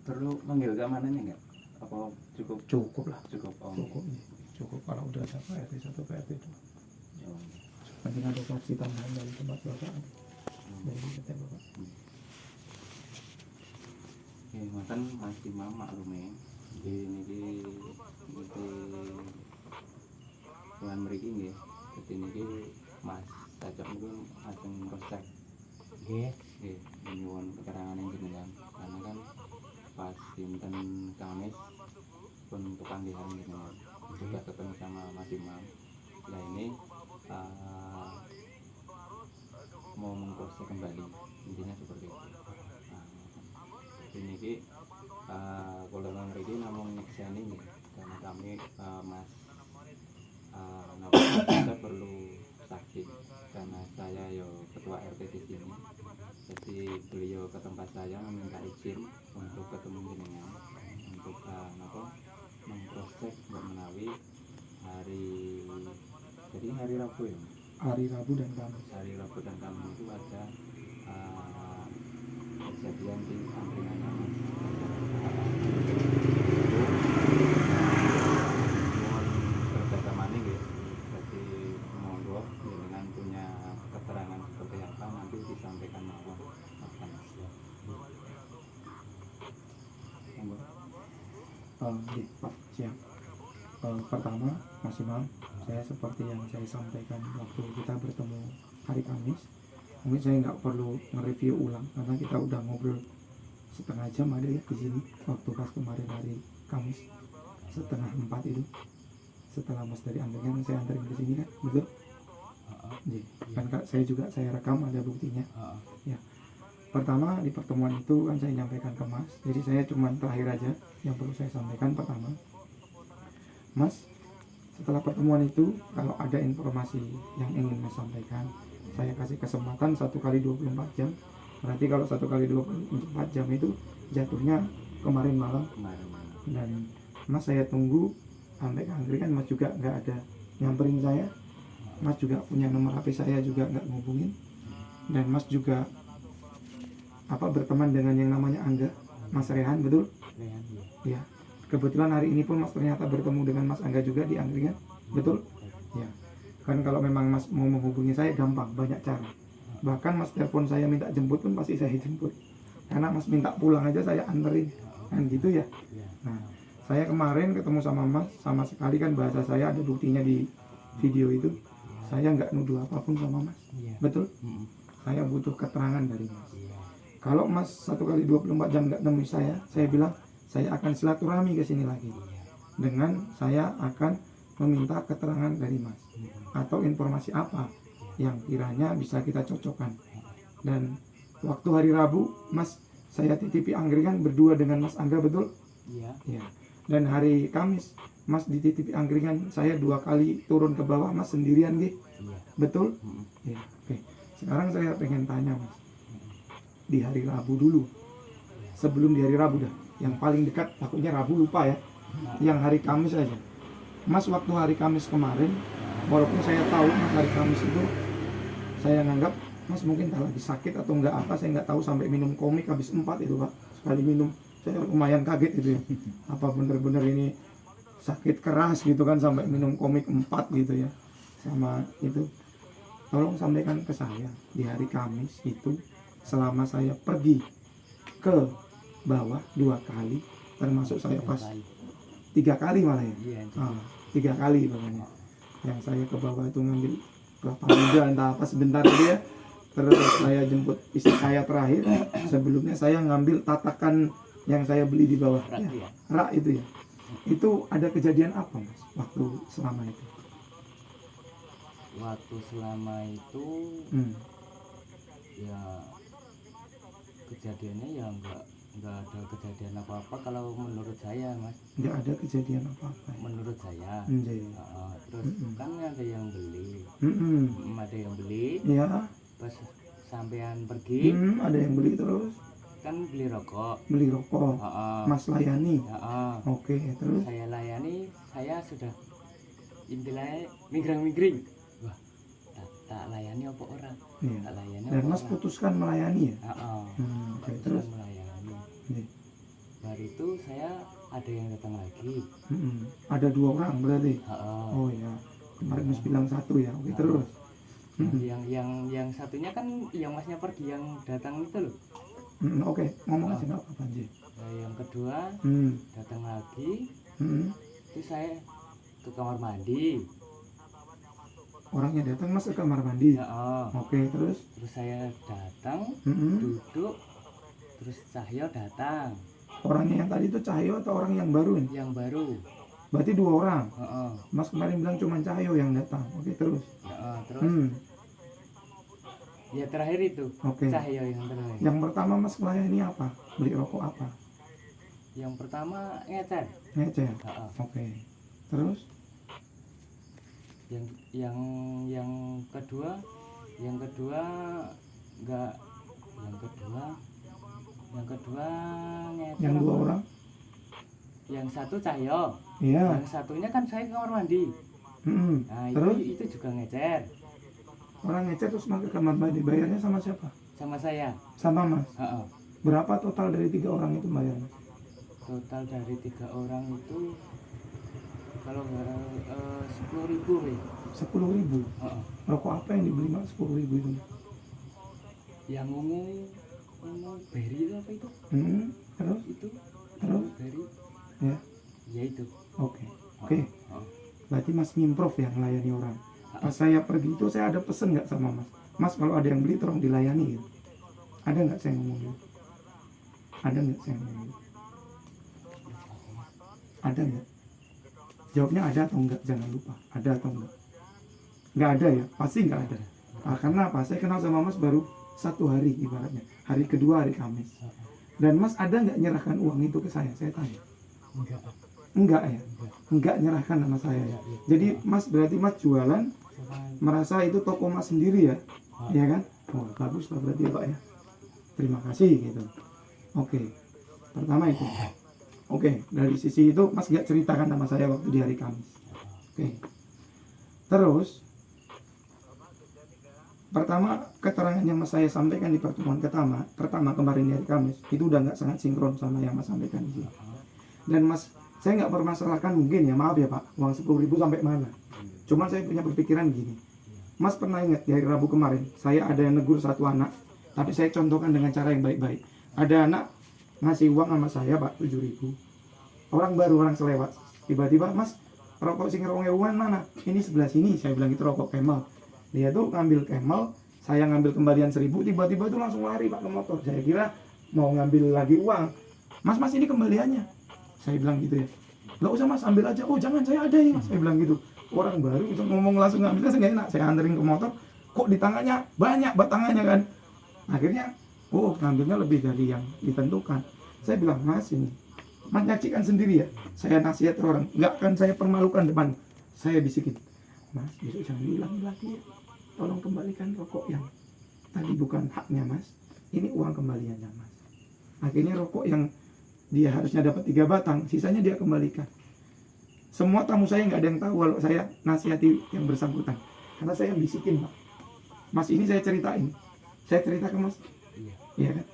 Perlu manggil keamanannya nggak? Apa cukup? Cukup lah. Cukup. Cukup kalau udah ada Pak RT 1 Pak RT 2. Oh. Nanti ada saksi tambahan dari tempat bapak. Dari kita bapak. Oke, makan masih mama lume. Ini tuan mriki nggih. Dadi niki Mas Cacok niku ajeng cross-check. Nggih, nyuwun keterangan jenengan. Karena kan pas dinten Kamis pun tukang diharing jenengan. Juga ketemu sama Mas Imam. Nah ini mau mengcross-check kembali. Intinya seperti itu. Ini ki kalau mriki namung nyekseni nggih. Karena kami Mas kita perlu saksi karena saya ketua RT di sini, jadi beliau ke tempat saya meminta izin untuk ketemu jenengan untuk mengcross-check mbak menawi hari Rabu ya. Hari Rabu dan Kamis. Hari Rabu dan Kamis itu ada kejadian di angkringan Mas. Disampaikan mawon akan siap. Pak siap. Pertama Mas Imam, saya seperti yang saya sampaikan waktu kita bertemu hari Kamis, mungkin saya nggak perlu nge-review ulang karena kita udah ngobrol setengah jam ada ya di sini waktu pas kemarin hari Kamis 3:30 itu. Setelah Mas dari angkringan saya anterin ke sini kan, betul? Kan saya rekam ada buktinya. Ya. Pertama di pertemuan itu kan saya nyampaikan ke Mas. Jadi saya cuma terakhir aja yang perlu saya sampaikan. Pertama, Mas, setelah pertemuan itu kalau ada informasi yang ingin Mas sampaikan, saya kasih kesempatan 1 kali 24 jam. Berarti kalau 1 kali 24 jam itu jatuhnya kemarin malam. Dan Mas saya tunggu sampai ke angkringan. Mas juga nggak ada nyamperin saya. Mas juga punya nomor HP saya juga nggak ngubungin, dan Mas juga berteman dengan yang namanya Angga, Mas Rehan, betul? Ya. Kebetulan hari ini pun Mas ternyata bertemu dengan Mas Angga juga di angkringan, betul? Ya. Kan kalau memang Mas mau menghubungi saya gampang, banyak cara. Bahkan Mas telepon saya minta jemput pun pasti saya jemput. Karena Mas minta pulang aja saya anterin, kan gitu ya. Nah, saya kemarin ketemu sama Mas, sama sekali kan bahasa saya ada buktinya di video itu. Saya nggak nuduh apapun sama Mas, betul? Saya butuh keterangan dari Mas. Kalau Mas 1 kali 24 jam nggak nemui saya bilang saya akan silaturahmi ke sini lagi. Dengan saya akan meminta keterangan dari Mas atau informasi apa yang kiranya bisa kita cocokkan. Dan waktu hari Rabu, Mas saya titipi angkringan berdua dengan Mas Angga, betul? Iya. Dan hari Kamis Mas dititipi angkringan, saya 2 kali turun ke bawah, Mas sendirian gitu. Betul? Iya. Oke. Sekarang saya pengen tanya Mas, di hari Rabu dulu, sebelum di hari Rabu dah, yang paling dekat, takutnya Rabu lupa ya, yang hari Kamis aja. Mas waktu hari Kamis kemarin, walaupun saya tahu Mas hari Kamis itu, saya nganggap Mas mungkin tak lagi sakit atau enggak apa, saya nggak tahu, sampai minum komik habis 4 itu Pak, sekali minum, saya lumayan kaget itu ya, apa bener-bener ini sakit keras gitu kan, sampai minum komik 4 gitu ya. Sama itu, tolong sampaikan ke saya di hari Kamis itu, selama saya pergi ke bawah 2 kali, termasuk saya pas 3 kali malah ya, 3 kali pokoknya yang saya ke bawah itu ngambil kelapa muda entah apa sebentar aja ya. Terus saya jemput istri saya terakhir, sebelumnya saya ngambil tatakan yang saya beli di bawah ya, rak itu ya. Itu ada kejadian apa Mas waktu selama itu? Waktu selama itu ya kejadiannya ya nggak ada kejadian apa-apa kalau menurut saya Mas. Nggak ada kejadian apa-apa ya? Menurut saya. Terus kan ada yang beli, ada yang beli ya. Pas sampean pergi ada yang beli, terus kan beli rokok. Mas layani. Oke, terus saya layani, saya sudah intinya migring. Wah, tak layani apa orang? Tak layani. Dan Mas orang putuskan melayani ya? Oke, terus melayani. bar itu saya ada yang datang lagi. Ada 2 orang berarti. Heeh. Oh ya, kemarin Mas bilang 1 ya. Oke, terus. Nah, yang satunya kan yang masnya pergi yang datang itu loh. Oke, ngomong aja nggak apa-apa aja. Nah, yang kedua datang lagi, itu saya ke kamar mandi. Orangnya datang Mas ke kamar mandi. Heeh. Oke, terus. Terus saya datang, duduk, terus Cahyo datang. Orangnya yang tadi itu Cahyo atau orang yang baru ini? Yang baru. Berarti 2 orang. Heeh. Mas kemarin bilang cuma Cahyo yang datang. Oke, terus. Heeh, terus ya terakhir itu. Oke. Cahyo yang terakhir. Yang pertama Mas melayani apa? Beli rokok apa? Yang pertama ngecer. Ngecer. Heeh. Oke. Terus? Yang kedua enggak, yang kedua ngecer. Yang 2 orang? Yang satu Cahyo. Iya. Yang satunya kan saya ke kamar mandi. Nah, Terus? itu juga ngecer Orang ngecer terus ke kamar mandi. Bayarnya sama siapa? sama saya. Sama Mas. Heeh. Berapa total dari 3 orang itu bayarnya? Total dari 3 orang itu kalau 10.000 ya. 10.000. Heeh. Rokok apa yang dibeli Mas 10.000 itu? Yang ungu berry itu apa itu? Terus? Itu Terus? berry. Ya. Ya itu. Oke. Oke. Heeh. Berarti Mas ngimprov ya melayani orang. Pas saya pergi itu saya ada pesen nggak sama Mas? Mas kalau ada yang beli tolong dilayani gitu. Ada nggak saya ngomong gitu? Ada nggak saya ngomong gitu? Ada nggak? Jawabnya ada atau enggak, jangan lupa. Ada atau enggak? Nggak ada ya? Pasti nggak ada. Karena apa? Saya kenal sama Mas baru 1 hari ibaratnya. Hari kedua hari Kamis. Dan Mas ada nggak nyerahkan uang itu ke saya? Saya tanya. Enggak ya? Enggak nyerahkan sama saya ya. Jadi Mas berarti Mas jualan merasa itu toko Mas sendiri ya? Iya kan? Oh, bagus lah berarti ya Pak ya. Terima kasih gitu. Oke. Pertama itu. Oke, dari sisi itu Mas gak ceritakan sama saya waktu di hari Kamis. Oke. Terus pertama keterangan yang Mas saya sampaikan di pertemuan pertama kemarin di hari Kamis itu udah nggak sangat sinkron sama yang Mas sampaikan di sini. Dan Mas, saya nggak permasalahkan mungkin ya, maaf ya Pak, uang 10.000 sampai mana. Cuman saya punya berpikiran gini, Mas pernah ingat di hari Rabu kemarin saya ada yang negur 1 anak, tapi saya contohkan dengan cara yang baik-baik. Ada anak ngasih uang sama saya Pak 7.000, orang baru, orang selewat, tiba-tiba Mas rokok sing rongewuan mana? Ini sebelah sini, saya bilang itu rokok Camel. Dia tuh ngambil Camel, saya ngambil kembalian 1.000, tiba-tiba itu langsung lari Pak ke motor. Saya kira mau ngambil lagi uang. Mas ini kembaliannya. Saya bilang gitu ya. Nggak usah Mas, ambil aja. Oh jangan, saya ada ini Mas. Saya bilang gitu. Orang baru ngomong langsung ngambil, saya nggak enak. Saya anterin ke motor, kok di tangannya banyak batangannya kan. Akhirnya, oh ngambilnya lebih dari yang ditentukan. Saya bilang, Mas ini, Mas nyaksikan sendiri ya. Saya nasihat orang, nggak akan saya permalukan depan. Saya bisikin, Mas besok jangan bilang lagi ya. Tolong kembalikan rokok yang tadi bukan haknya Mas. Ini uang kembaliannya Mas. Akhirnya rokok yang dia harusnya dapat 3 batang, sisanya dia kembalikan. Semua tamu saya nggak ada yang tahu kalau saya nasihati yang bersangkutan, karena saya bisikin Pak. Mas ini saya ceritain, saya ceritakan Mas, iya kan?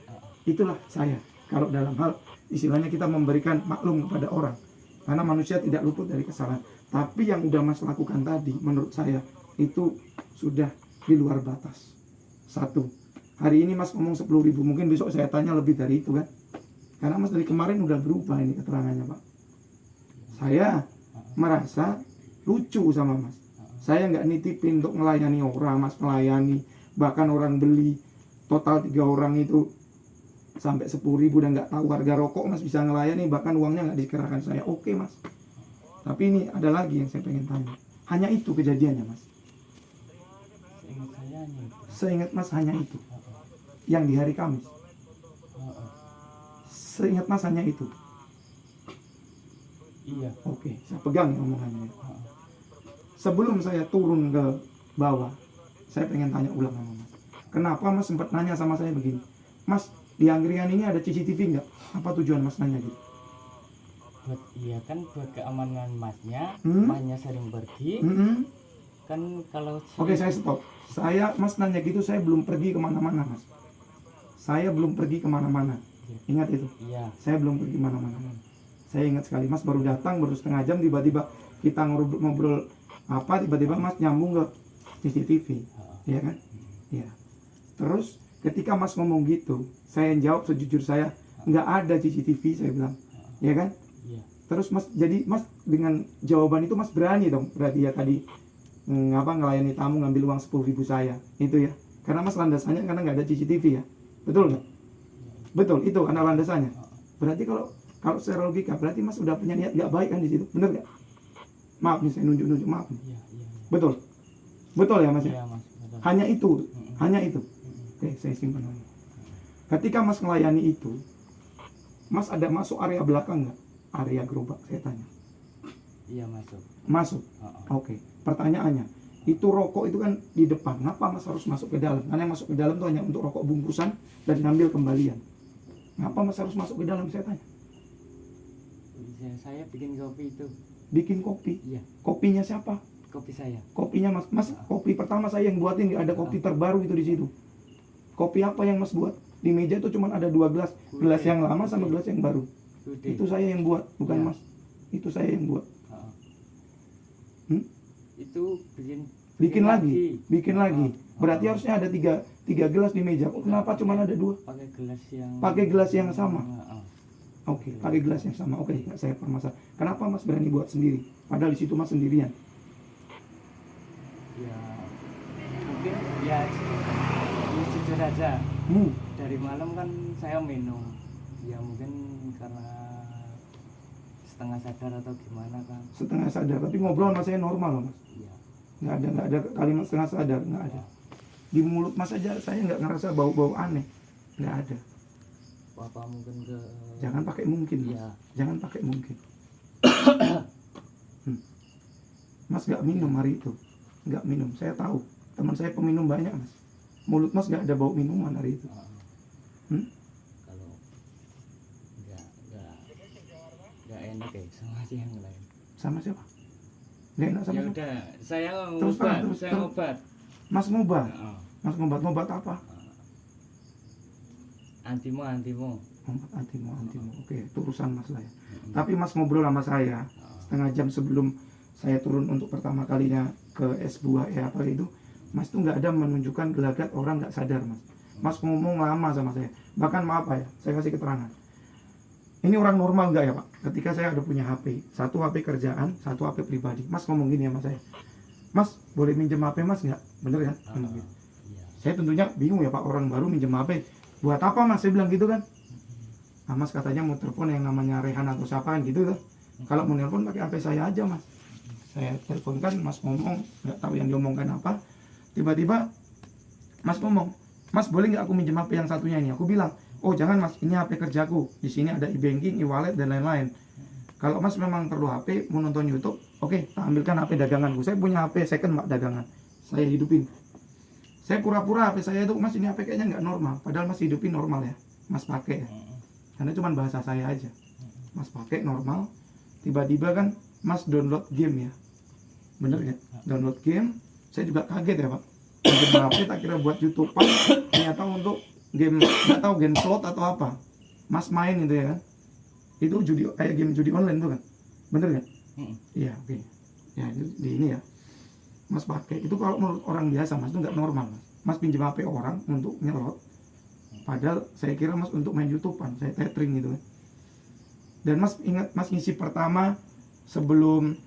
Itulah saya. Kalau dalam hal istilahnya kita memberikan maklum kepada orang, karena manusia tidak luput dari kesalahan. Tapi yang udah Mas lakukan tadi, menurut saya itu sudah di luar batas. 1, hari ini Mas ngomong 10.000, mungkin besok saya tanya lebih dari itu kan? Karena Mas dari kemarin udah berubah ini keterangannya Pak. Saya merasa lucu sama Mas. Saya nggak nitipin untuk melayani orang, Mas melayani. Bahkan orang beli total 3 orang itu sampai 10.000 dan nggak tahu harga rokok Mas bisa ngelayani, bahkan uangnya nggak dikerahkan saya. Oke Mas. Tapi ini ada lagi yang saya pengen tanya. Hanya itu kejadiannya Mas? Seingat Mas hanya itu? Yang di hari Kamis? Seingat Mas hanya itu? Iya. Oke, saya pegang ya omongannya. Sebelum saya turun ke bawah, saya pengen tanya ulang sama Mas. Kenapa Mas sempat nanya sama saya begini? Mas, di angkringan ini ada CCTV nggak? Apa tujuan Mas nanya gitu? Buat keamanan Masnya, Masnya sering pergi. Kan kalau Oke, saya stop. Mas nanya gitu, saya belum pergi kemana-mana Mas. Saya belum pergi kemana-mana. Ingat itu. Iya. Saya belum pergi mana-mana. Saya ingat sekali, Mas baru datang, baru setengah jam, tiba-tiba kita ngobrol apa, tiba-tiba Mas nyambung ke CCTV, ya kan? Ya. Terus ketika Mas ngomong gitu, saya jawab sejujur saya, nggak ada CCTV, saya bilang, ya kan? Iya. Terus Mas, jadi Mas dengan jawaban itu Mas berani dong, berarti ya tadi ngelayani tamu ngambil uang 10.000 saya, itu ya? Karena Mas landasannya karena nggak ada CCTV ya, betul nggak? Betul, itu karena landasannya. Berarti kalau secara logika berarti Mas udah punya niat nggak baik kan di situ, bener nggak? Maaf nih saya nunjuk maaf. Iya. Betul ya Mas ya. Iya, Mas. Betul. Hanya itu. Oke, saya simpan lagi. Ketika Mas melayani itu, Mas ada masuk area belakang nggak? Area gerobak saya tanya. Iya, masuk. Masuk. Oke. Pertanyaannya, itu rokok itu kan di depan. Kenapa Mas harus masuk ke dalam? Karena yang masuk ke dalam itu hanya untuk rokok bungkusan dan ngambil kembalian. Kenapa Mas harus masuk ke dalam, saya tanya? Saya bikin kopi itu. Bikin kopi? Iya. Kopinya siapa? Kopi saya. Kopinya Mas kopi pertama saya yang buatin, nggak ada kopi terbaru itu di situ. Kopi apa yang Mas buat? Di meja itu cuma ada 2 gelas. Gelas yang lama sama gelas yang baru. Itu saya yang buat, bukan Ya. Mas. Itu saya yang buat. Itu Bikin lagi. Berarti harusnya ada tiga gelas di meja. Kenapa cuma ada 2? Pakai gelas yang sama. Oke, pakai gelas yang sama. Oke, nggak saya permasalah. Kenapa Mas berani buat sendiri? Padahal di situ Mas sendirian. Ya, mungkin ya jujur aja. Dari malam kan saya minum. Ya mungkin karena setengah sadar atau gimana kan. Setengah sadar, tapi ngobrol sama saya normal loh Mas. Iya. Nggak ada kalimat setengah sadar, nggak ada. Di mulut Mas aja saya nggak ngerasa bau-bau aneh, nggak ada. Bapak mungkin ke. Jangan pakai mungkin, Mas. Iya. Jangan pakai mungkin. Mas nggak minum hari itu, nggak minum. Saya tahu, teman saya peminum banyak Mas. Mulut Mas nggak ada bau minuman hari itu. Kalau nggak enak ya sama si yang lain. Sama siapa? Nggak enak sama Ya siapa? udah, saya Terus, ngobat, terus. Mas Mas ngobat apa? Antimo. Ngobat antimo. Oke, itu urusan Mas lah ya. Tapi Mas ngobrol sama saya setengah jam sebelum saya turun untuk pertama kalinya ke S buah ya apa itu. Mas tuh nggak ada menunjukkan gelagat orang nggak sadar Mas. Mas ngomong lama sama saya. Bahkan maaf Pak ya, saya kasih keterangan. Ini orang normal nggak ya Pak? Ketika saya ada punya HP, satu HP kerjaan, satu HP pribadi. Mas ngomong gini sama saya. Mas, boleh minjem HP Mas nggak? Bener kan? Iya. Saya tentunya bingung ya Pak, orang baru minjem HP. Buat apa Mas? Saya bilang gitu kan. Nah, Mas katanya mau telepon yang namanya Rehan atau siapa kan gitu kan. Kalau mau telepon pakai HP saya aja Mas. Saya teleponkan, Mas ngomong, nggak tahu yang diomongkan apa. Tiba-tiba Mas ngomong, Mas boleh nggak aku minjem HP yang satunya ini? Aku bilang, oh jangan Mas, ini HP kerjaku. Di sini ada e-banking, e-wallet dan lain-lain. Kalau Mas memang perlu HP, mau nonton YouTube, oke, tak ambilkan HP daganganku. Saya punya HP second Mbak dagangan. Saya hidupin. Saya pura-pura HP saya itu, Mas ini HP kayaknya nggak normal. Padahal Mas hidupin normal ya. Mas pakai ya. Karena cuma bahasa saya aja. Mas pakai normal. Tiba-tiba kan Mas download game ya. Bener ya? Download game. Saya juga kaget ya Pak. Game HP tak kira buat YouTube Pak. Ternyata untuk game, nggak tahu game slot atau apa. Mas main itu ya kan. Itu judi, kayak game judi online tuh kan. Bener kan? Iya, oke. Ya itu di ini ya. Mas pakai itu kalau menurut orang biasa Mas itu nggak normal Mas. Mas pinjam HP orang untuk nyelot. Padahal saya kira Mas untuk main YouTubean, saya tethering gitu kan. Dan Mas ingat Mas ngisi pertama sebelum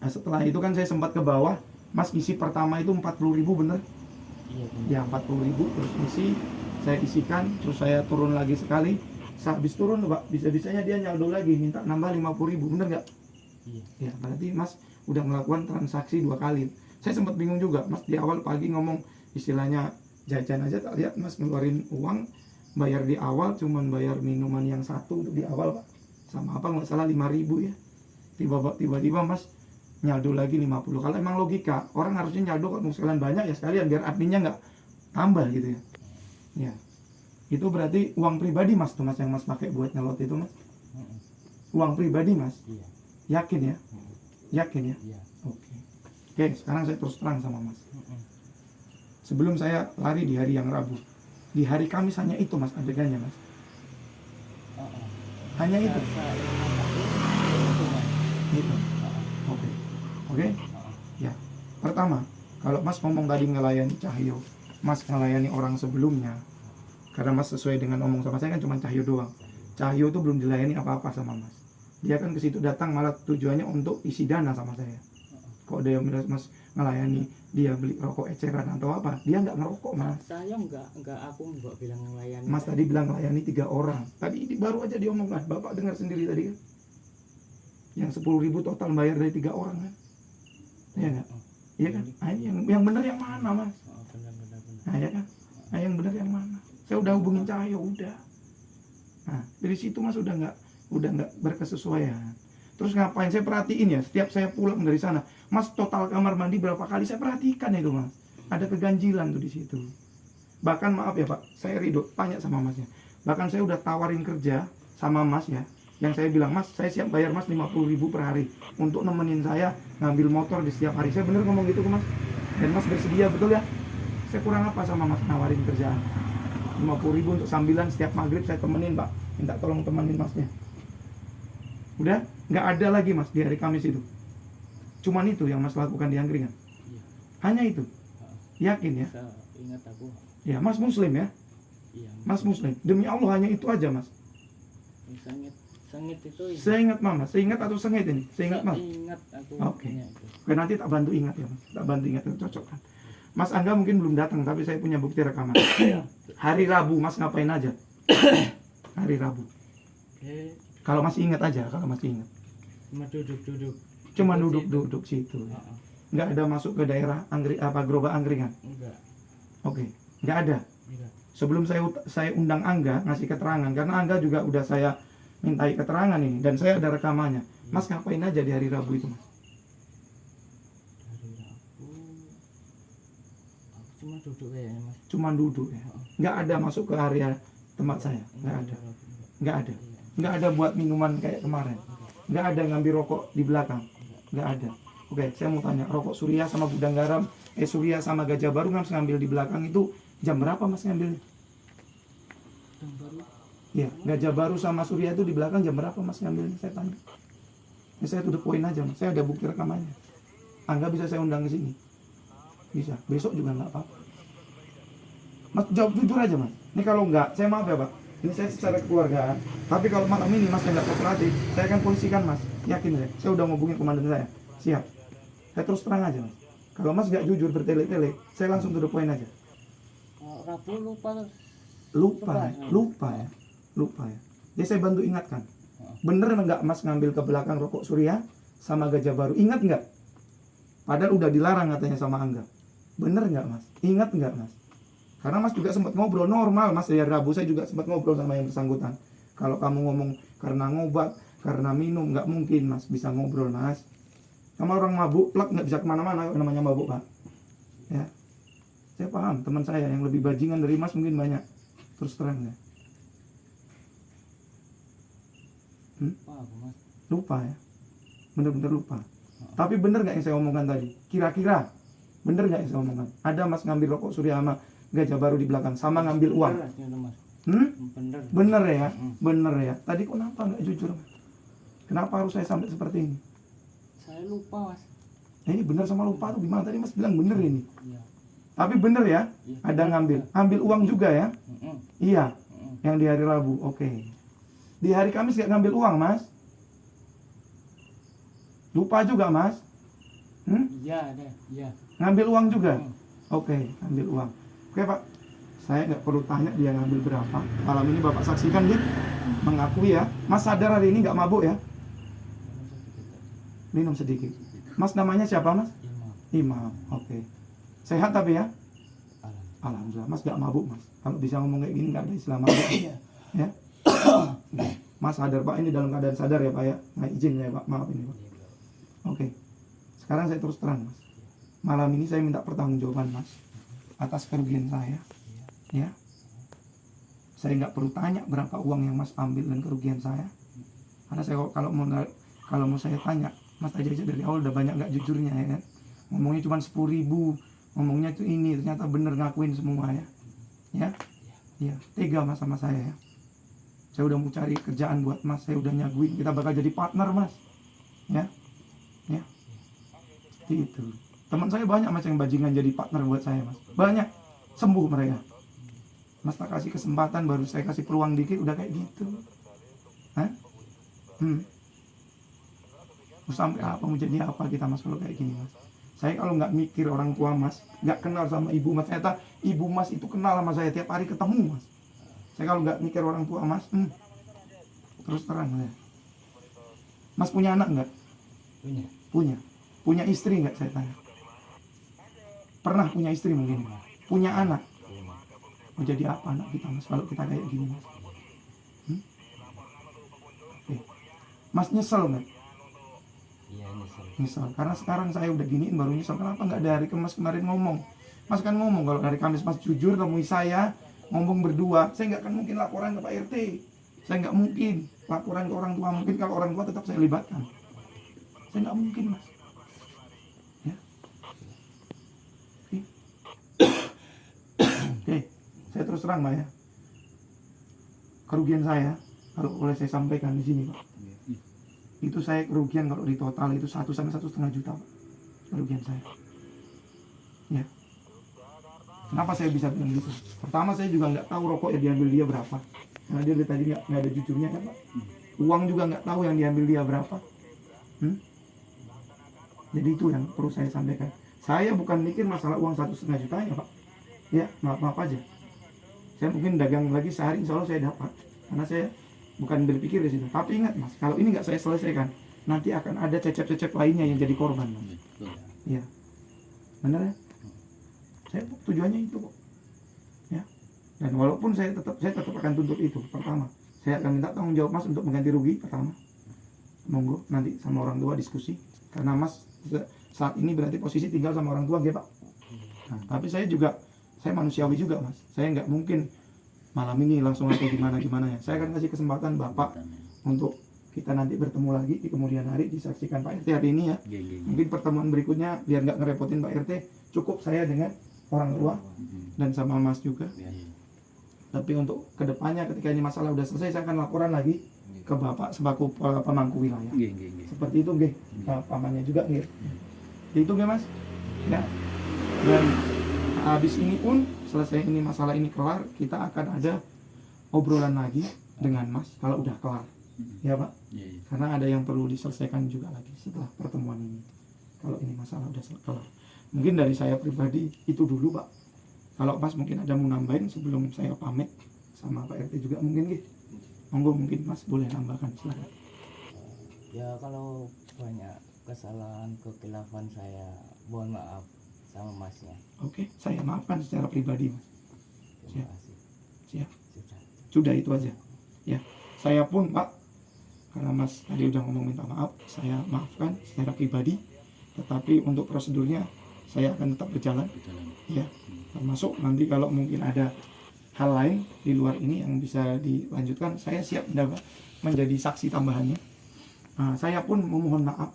setelah itu kan saya sempat ke bawah. Mas ngisi pertama itu 40.000 bener? Iya. Ya 40.000 terus ngisi, saya isikan, terus saya turun lagi sekali. Habis turun tuh Pak, bisa-bisanya dia nyaldo lagi minta nambah 50.000, bener nggak? Iya. Ya berarti Mas udah melakukan transaksi 2 kali. Saya sempat bingung juga, Mas di awal pagi ngomong istilahnya jajan aja, tak lihat Mas ngeluarin uang bayar di awal, cuman bayar minuman yang satu untuk di awal Pak, sama apa nggak salah 5.000 ya. Tiba-tiba Mas nyaldo lagi 50. Kalau emang logika orang harusnya nyaldo kalau sekalian banyak ya sekalian biar adminnya nggak tambah gitu ya. Ya itu berarti uang pribadi Mas tuh Mas yang Mas pakai buat nyalot itu Mas. Uang pribadi Mas. Iya. Yakin ya? Yakin ya? Iya. Oke, sekarang saya terus terang sama Mas. Sebelum saya lari di hari yang Rabu, di hari Kamis hanya itu Mas adegannya Mas. Hanya itu. Saya ingat aku itu mas. Gitu. Oke. Oke. Ya. Pertama, kalau Mas ngomong tadi ngelayani Cahyo, Mas ngelayani orang sebelumnya. Karena Mas sesuai dengan omong sama saya kan cuma Cahyo doang. Cahyo tuh belum dilayani apa-apa sama Mas. Dia kan ke situ datang malah tujuannya untuk isi dana sama saya. Kok dia Mas ngelayani dia beli rokok eceran atau apa? Dia nggak ngerokok Mas. Saya enggak, aku enggak bilang melayani. Mas tadi bilang melayani 3 orang. Tadi baru aja diomongkan. Bapak dengar sendiri tadi kan. Yang 10.000 total bayar dari 3 orang kan. Iya nggak? Iya kan? Nah, yang benar yang mana Mas? Benar. Nah ya kan? Nah yang benar yang mana? Saya udah hubungin Cahyo udah. Nah dari situ Mas udah nggak berkesesuaian. Terus ngapain? Saya perhatiin ya. Setiap saya pulang dari sana, Mas total kamar mandi berapa kali? Saya perhatikan itu Mas. Ada keganjilan tuh di situ. Bahkan maaf ya Pak, saya ridho tanya sama Masnya. Bahkan saya udah tawarin kerja sama Mas ya. Yang saya bilang, Mas saya siap bayar Mas 50.000 per hari untuk nemenin saya ngambil motor di setiap hari. Saya bener ngomong gitu ke Mas. Dan Mas bersedia betul ya? Saya kurang apa sama Mas nawarin kerjaan? 50.000 untuk sambilan setiap maghrib saya temenin Pak. Minta tolong temenin Masnya. Udah nggak ada lagi Mas di hari Kamis itu. Cuman itu yang Mas lakukan di angkringan. Iya. Hanya itu. Yakin ya? Saya ingat aku. Ya Mas Muslim ya. Iya. Mas Muslim. Demi Allah hanya itu aja Mas. Sengit itu. Saya ingat Mama. Saya ingat atau sengit ini? Saya ingat Mas. Ingat aku. Oke. punya itu. Oke, nanti tak bantu ingat ya Mas. Tak bantu ingat itu cocokkan. Mas Angga mungkin belum datang tapi saya punya bukti rekaman. Hari Rabu Mas ngapain aja? Hari Rabu. Oke. Kalau masih ingat aja, kalau masih ingat. Cuma duduk. Cuma Duduk duduk situ. Ya. Heeh. Nggak ada masuk ke daerah gerobak angkringan. Enggak. Oke, nggak ada. Enggak. Sebelum saya undang Angga ngasih keterangan, karena Angga juga udah saya mintai keterangan ini dan saya ada rekamannya. Mas ngapain aja di hari Rabu itu Mas? Dari aku cuma duduk kayaknya Mas. Cuma duduk ya. Nggak ada masuk ke area tempat saya. Nggak ada. Nggak ada. Nggak ada buat minuman kayak kemarin. Nggak ada ngambil rokok di belakang. Nggak ada. Oke, saya mau tanya, rokok Surya sama Gudang Garam, Surya sama Gajah Baru Mas ngambil di belakang itu jam berapa Mas ngambilnya? Yang baru. Iya, Gajah Baru sama Surya itu di belakang jam berapa Mas ngambilnya? Saya tanya. Ya, saya to the point aja Mas, saya ada bukti rekamannya. Angga bisa saya undang ke sini. Bisa, besok juga nggak apa-apa. Mas jawab jujur aja Mas. Ini kalau nggak, saya maaf ya Pak. Ini saya secara kekeluargaan. Tapi kalau malam ini Mas yang nggak kooperatif, saya akan polisikan Mas. Yakin saya udah ngubungin komandan saya. Siap. Saya terus terang aja Mas. Kalau Mas nggak jujur bertele-tele, saya langsung to the point aja. Rabu lupa. Lupa ya. Jadi saya bantu ingatkan. Bener nggak Mas ngambil ke belakang rokok Surya sama Gajah Baru? Ingat nggak? Padahal udah dilarang katanya sama Angga. Bener nggak Mas? Ingat nggak Mas? Karena Mas juga sempat ngobrol normal Mas ya Rabu, saya juga sempat ngobrol sama yang bersangkutan. Kalau kamu ngomong karena ngobat, karena minum, nggak mungkin Mas bisa ngobrol Mas. Sama orang mabuk, plak nggak bisa kemana-mana namanya mabuk Pak. Ya, saya paham teman saya yang lebih bajingan dari Mas mungkin banyak. Terus terang ya. Lupa ya, bener-bener lupa. Tapi bener nggak yang saya omongkan tadi? Kira-kira bener nggak yang saya omongkan? Ada Mas ngambil rokok Surya sama Gajah Baru di belakang, sama ngambil uang. Bener ya, bener ya. Tadi kenapa nggak jujur? Kenapa harus saya sampai seperti ini? Saya lupa Mas. Ini bener sama lupa tuh gimana? Tadi Mas bilang bener ini. Iya. Tapi bener ya, Iya, ada bener. ngambil uang juga ya? Mm-mm. Iya, Mm-mm. yang di hari Rabu. Oke. Di hari Kamis nggak ngambil uang Mas? Lupa juga Mas? Iya ada. Iya. Ngambil uang juga? Mm. Oke, ngambil uang. Oke Pak, saya nggak perlu tanya dia ngambil berapa. Malam ini Bapak saksikan dia mengakui ya. Mas sadar hari ini nggak mabuk ya? Minum sedikit. Mas namanya siapa Mas? Imam. Oke. Sehat tapi ya? Alhamdulillah. Mas nggak mabuk Mas. Kalau bisa ngomong kayak gini nggak ada istilah mabuk. Ya. Mas sadar Pak, ini dalam keadaan sadar ya Pak ya. Nggak izin ya Pak, maaf ini Pak. Oke. Sekarang saya terus terang Mas. Malam ini saya minta pertanggungjawaban Mas atas kerugian saya. Ya. Saya nggak perlu tanya berapa uang yang Mas ambil dan kerugian saya. Karena saya kalau mau saya tanya, Mas aja dari awal udah banyak nggak jujurnya ya kan. Ngomongnya cuma 10.000, ngomongnya tuh ini ternyata bener ngakuin semua ya. Ya. Ya, tega Mas sama saya ya. saya udah mau cari kerjaan buat Mas, saya udah nyaguin kita bakal jadi partner Mas, ya gitu. Teman saya banyak Mas yang bajingan jadi partner buat saya Mas, banyak, sembuh mereka. Mas tak kasih kesempatan, baru saya kasih peluang dikit udah kayak gitu. Hah? Mau sampai apa, mau jadi apa kita Mas kalau kayak gini Mas? Saya kalau nggak mikir orang tua Mas, nggak kenal sama ibu Mas, ternyata ibu Mas itu kenal sama saya tiap hari ketemu Mas. Saya kalau nggak mikir orang tua Mas, terus terang saya. Mas punya anak nggak? Punya. Punya istri nggak, saya tanya? Pernah punya istri mungkin? Punya anak? Mau jadi apa anak kita Mas kalau kita kayak gini Mas? Oke. Mas nyesel nggak? Iya, Nyesel. Karena sekarang saya udah giniin baru nyesel. Kenapa nggak dari Mas kemarin ngomong? Mas kan ngomong kalau hari Kamis Mas jujur temui saya, ngomong berdua, saya nggak akan mungkin laporan ke Pak RT. Saya nggak mungkin laporan ke orang tua. Mungkin kalau orang tua tetap saya libatkan. Saya nggak mungkin Mas. Ya. Oke. Saya terus terang Pak ya. Kerugian saya kalau boleh saya sampaikan di sini Pak. Itu saya kerugian kalau di total itu 1 sampai 1,5 juta Pak. Kerugian saya. Ya. Kenapa saya bisa bilang gitu? Pertama saya juga nggak tahu rokok yang diambil dia berapa. Karena dia tadi nggak ada jujurnya kan Pak. Uang juga nggak tahu yang diambil dia berapa. Jadi itu yang perlu saya sampaikan. Saya bukan mikir masalah uang 1,5 juta ya Pak. Ya maaf aja. Saya mungkin dagang lagi sehari insya Allah saya dapat. Karena saya bukan berpikir di situ. Tapi ingat Mas, kalau ini nggak saya selesaikan, nanti akan ada cecep-cecep lainnya yang jadi korban Mas. Iya. Benar ya? Saya tujuannya itu kok. Ya. Dan walaupun saya tetap akan tuntut itu. Pertama, saya akan minta tanggung jawab Mas untuk mengganti rugi pertama. Monggo nanti sama orang tua diskusi. Karena Mas saat ini berarti posisi tinggal sama orang tua, ya Pak. Nah, tapi saya manusiawi juga Mas. Saya nggak mungkin malam ini langsung atau gimana ya. Saya akan kasih kesempatan Bapak untuk kita nanti bertemu lagi di kemudian hari, disaksikan Pak RT hari ini ya. Mungkin pertemuan berikutnya biar nggak ngerepotin Pak RT, cukup saya dengan orang tua dan sama Mas juga. Tapi untuk kedepannya ketika ini masalah udah selesai, saya akan laporan lagi ke Bapak sebagai pemangku wilayah. Seperti itu nggih. Pamannya juga nggih. Itu nggih Mas. Ya. Dan habis ini pun selesai ini masalah ini kelar, kita akan ada obrolan lagi dengan Mas kalau udah kelar. Ya Pak. Karena ada yang perlu diselesaikan juga lagi setelah pertemuan ini. Kalau ini masalah udah kelar. Mungkin dari saya pribadi itu dulu Pak. Kalau Mas mungkin ada mau nambahin sebelum saya pamit sama Pak RT juga mungkin gitu. Monggo mungkin Mas boleh tambahkan, silakan. Ya kalau banyak kesalahan kekhilafan saya mohon maaf sama Masnya. Oke, saya maafkan secara pribadi Mas. Terima kasih. Siap. Sudah itu aja. Ya, saya pun Pak, karena Mas tadi udah ngomong minta maaf, saya maafkan secara pribadi. Tetapi untuk prosedurnya saya akan tetap berjalan. Ya, termasuk nanti kalau mungkin ada hal lain di luar ini yang bisa dilanjutkan, saya siap menjadi saksi tambahannya. Saya pun memohon maaf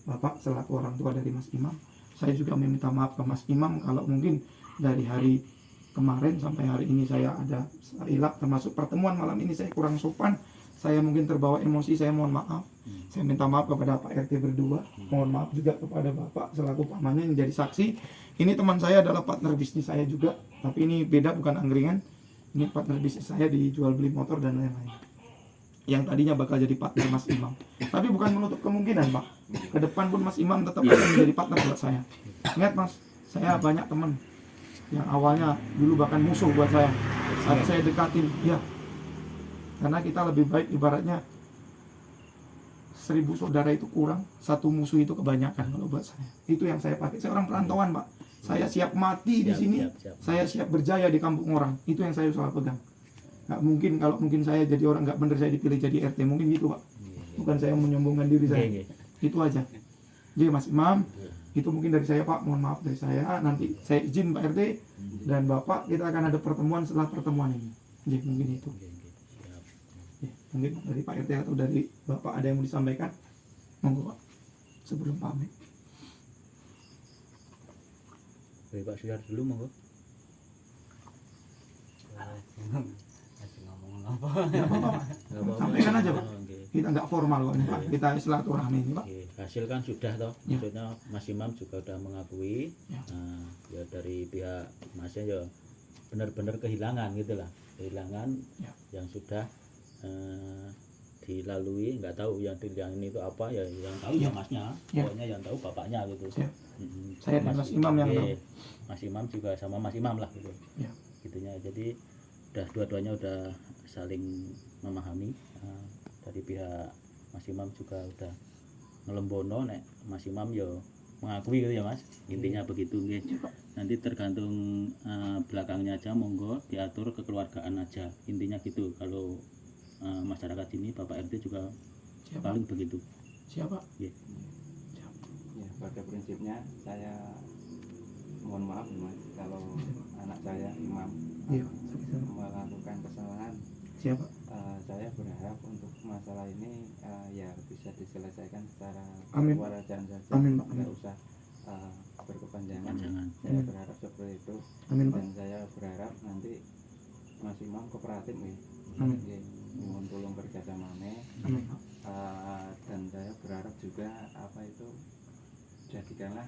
Bapak selaku orang tua dari Mas Imam. Saya juga meminta maaf ke Mas Imam kalau mungkin dari hari kemarin sampai hari ini saya ada hilap, termasuk pertemuan malam ini saya kurang sopan, saya mungkin terbawa emosi, saya mohon maaf. Saya minta maaf kepada Pak RT berdua, mohon maaf juga kepada Bapak selaku pamannya yang jadi saksi. Ini teman saya adalah partner bisnis saya juga, tapi ini beda, bukan angkringan. Ini partner bisnis saya di jual beli motor dan lain-lain. Yang tadinya bakal jadi partner Mas Imam. Tapi bukan menutup kemungkinan Pak, ke depan pun Mas Imam tetap akan menjadi partner buat saya. Ingat Mas, saya banyak teman yang awalnya dulu bahkan musuh buat saya. Saat saya dekatin, ya. Karena kita lebih baik ibaratnya 1000 saudara itu kurang, 1 musuh itu kebanyakan kalau buat saya. Itu yang saya pakai. Saya orang perantauan Pak. Saya siap mati di sini, saya siap berjaya di kampung orang. Itu yang saya selalu pegang. Nggak mungkin kalau mungkin saya jadi orang nggak bener saya dipilih jadi RT, mungkin gitu Pak. Bukan saya menyombongkan diri saya. Itu aja. Jadi Mas Imam, itu mungkin dari saya Pak. Mohon maaf dari saya. Nanti saya izin Pak RT dan Bapak, kita akan ada pertemuan setelah pertemuan ini. Jadi mungkin itu. Ya, mungkin dari Pak RT atau dari Bapak ada yang mau disampaikan, monggo Pak sebelum pamit. Dari Pak Suyar dulu monggo. Masih ngomong apa. Nggak apa-apa Pak. Nggak apa-apa. Sampaikan aja, Pak. Oh, nggih. Kita nggak formal kok ini Pak, kita silaturahmi ini Pak. Oke, hasil kan sudah toh, Ya. maksudnya Mas Imam juga udah mengakui. Ya. Nah, ya dari pihak Masnya ya benar-benar kehilangan gitu lah, kehilangan Ya. yang sudah dilalui, nggak tahu yang ini itu apa ya, yang tahu ya Ya. Masnya, Ya. pokoknya yang tahu bapaknya gitu. Ya. Mm-mm. Saya dan Mas Imam yang Iya, Mas Imam juga sama Mas Imam lah gitu. Ya. Gitunya, jadi udah dua-duanya udah saling memahami. Dari pihak Mas Imam juga udah ngelembono, nek Mas Imam yo mengakui gitu ya Mas, intinya begitu nggih. Nanti tergantung belakangnya aja, monggo diatur kekeluargaan aja, intinya gitu. Kalau masyarakat ini Bapak RT juga Siapa? paling begitu. Siapa? Ya, pada prinsipnya saya mohon maaf Mas kalau anak saya Imam Iya. melakukan kesalahan. Siapa? Saya berharap untuk masalah ini ya bisa diselesaikan secara Amin. kewarganegaraan saja. Amin, Pak. Nggak usah berkepanjangan. Jangan. Saya berharap seperti itu. Amin Pak. Dan saya berharap nanti Mas Imam kooperatif nih. Amin. Mohon tolong kerja sama Amin Pak. dan saya berharap juga apa itu jadikanlah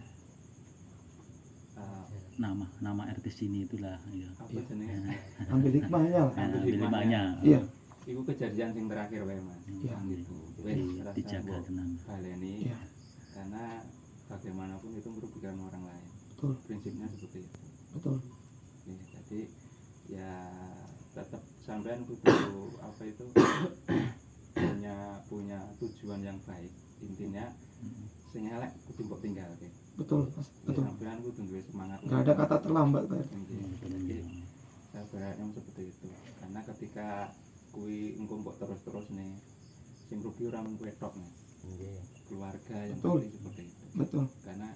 Nama RT sini itulah ya. apa Iya. jenenge Ambil hikmahnya lah. Ambil Ambil hikmahnya. Iya. itu kejadian yang terakhir wae Mas. Iya. Gitu. Jadi Wes rasa dijaga mbok tenang. baleni Iya. karena bagaimanapun itu merugikan orang lain. Betul. Prinsipnya seperti itu. Betul. Ya, jadi ya tetap sampean kudu apa itu punya tujuan yang baik. Intinya sing elek kudu mbok tinggalke. Betul Mas. Betul. Sampean kudu duwe semangat. Nggak ada kata terlambat Pak. Jadi saya berharapnya seperti itu. Karena ketika kui engko mbok terus-terus nih sing rugi ora mung kowe tok nih. Keluarga yang Betul. seperti itu. Betul. Karena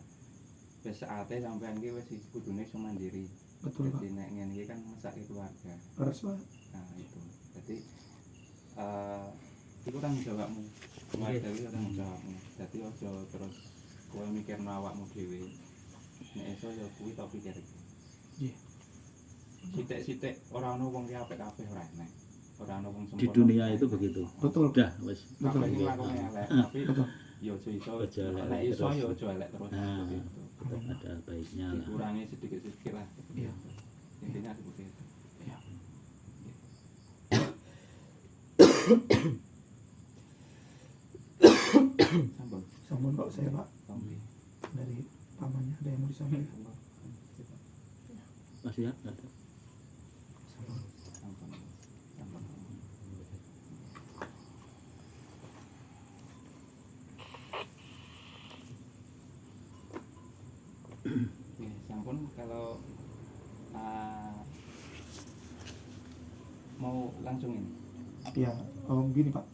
wis saate sampean ki wis kudune iso mandiri. Betul Pak. Jadi nek ngene iki kan mesake keluarga. Harus Pak. Nah, itu. Jadi itu tanggung jawabmu. Keluarga itu tanggung jawabmu. Jadi aja terus kowe mikirno awakmu dhewe. Nek iso ya kuwi tak pikir. Iya. Sithik-sithik ora ono wong ki apik kabeh ora enak. Ora ono wong Di sempurna. dunia itu begitu. Betul. Udah wes. Betul. Kabeh ki nglakoni elek, tapi Betul. ya aja iso. Aja elek Nek iso terus. ya aja elek terus Nah, seperti itu. tetap ada baiknya lah. Dikurangi sedikit-sedikit lah. Iya. Intinya seperti itu. Iya. Sambung. Sampun Pak, saya Pak Sambung. dari pamannya ada yang mau disampaikan. Masih ya? Nggak ada. Sambung. Sambung. Oke, sampun kalau mau langsung ini. Ya, begini Pak.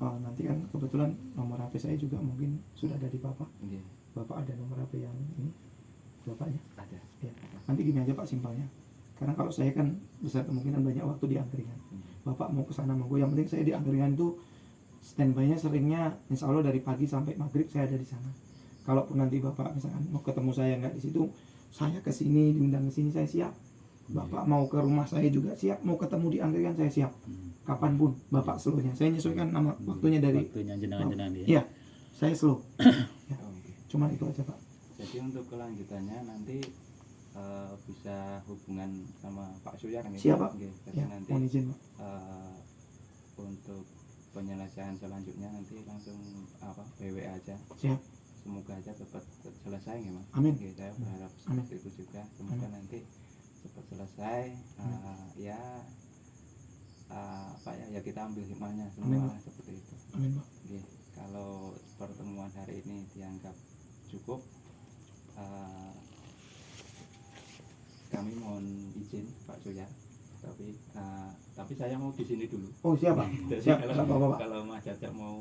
Nanti kan kebetulan nomor HP saya juga mungkin sudah ada di Bapak. Oke, Bapak ada nomor HP yang ini Bapaknya. ada. Ya. Nanti gini aja Pak simpelnya. Karena kalau saya kan besar kemungkinan banyak waktu di angkringan. Bapak mau ke sana monggo. Yang penting saya di angkringan itu standby-nya seringnya insya Allah dari pagi sampai maghrib saya ada di sana. Kalaupun nanti Bapak misalkan mau ketemu saya nggak di situ, saya ke sini diundang ke sini saya siap. Bapak mau ke rumah saya juga siap. Mau ketemu di angkringan saya siap. Kapanpun Bapak slownya. Saya menyesuaikan nama waktunya dari. Waktunya jenengan-jenengan ya. Iya, saya slow. Ya, Oke. cuman itu aja Pak. Jadi untuk kelanjutannya nanti bisa hubungan sama Pak Suyar nih. Siap, Pak. Oke, jadi Ya, nanti mohon izin Pak. untuk penyelesaian selanjutnya nanti langsung BW aja. Siap. Semoga aja cepat selesai ya Mas. Amin. Oke, saya berharap Amin. seperti itu juga. Semoga Amin. nanti cepat selesai. Ya ya kita ambil hikmahnya Amin, semua Pak. seperti itu. Amin Pak. Oke, kalau pertemuan hari ini dianggap cukup, kami mohon izin Pak Surya, tapi saya mau di sini dulu. Oh siap Pak. Jadi Siap. kalau, Nggak apa-apa Pak. kalau Mas Jajak mau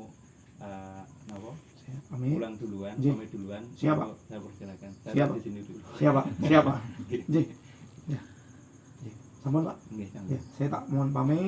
Siap. Amin. pulang duluan, Ji. pamit duluan, Siap, Pak. saya persilakan. Saya Siap, di Pak. sini dulu. Siap Pak. Siap Pak. Oke. Ji. Ya. Sampun Pak. Oke, Ya, saya tak mohon pamit.